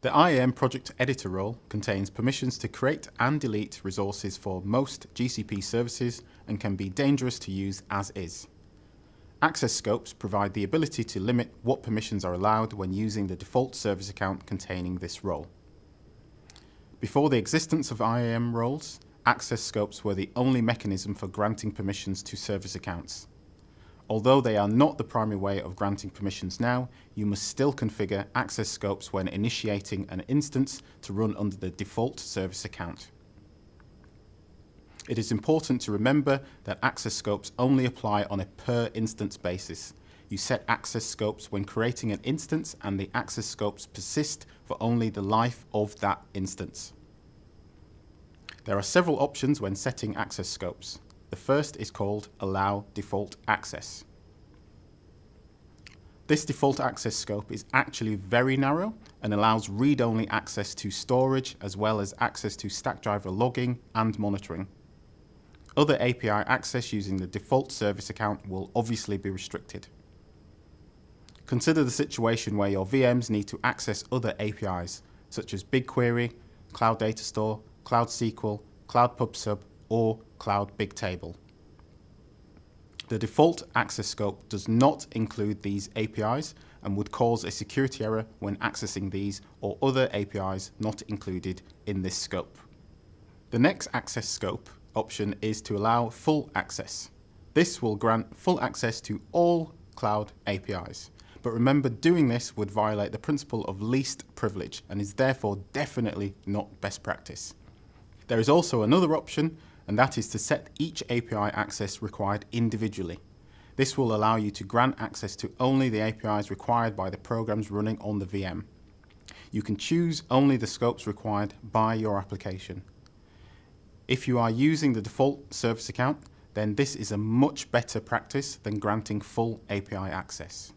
The IAM Project Editor role contains permissions to create and delete resources for most GCP services and can be dangerous to use as is. Access scopes provide the ability to limit what permissions are allowed when using the default service account containing this role. Before the existence of IAM roles, access scopes were the only mechanism for granting permissions to service accounts. Although they are not the primary way of granting permissions now, you must still configure access scopes when initiating an instance to run under the default service account. It is important to remember that access scopes only apply on a per instance basis. You set access scopes when creating an instance, and the access scopes persist for only the life of that instance. There are several options when setting access scopes. The first is called Allow Default Access. This default access scope is actually very narrow and allows read-only access to storage as well as access to Stackdriver logging and monitoring. Other API access using the default service account will obviously be restricted. Consider the situation where your VMs need to access other APIs such as BigQuery, Cloud Data Store, Cloud SQL, Cloud PubSub, or Cloud Bigtable. The default access scope does not include these APIs and would cause a security error when accessing these or other APIs not included in this scope. The next access scope option is to allow full access. This will grant full access to all cloud APIs. But remember, doing this would violate the principle of least privilege and is therefore definitely not best practice. There is also another option, and that is to set each API access required individually. This will allow you to grant access to only the APIs required by the programs running on the VM. You can choose only the scopes required by your application. If you are using the default service account, then this is a much better practice than granting full API access.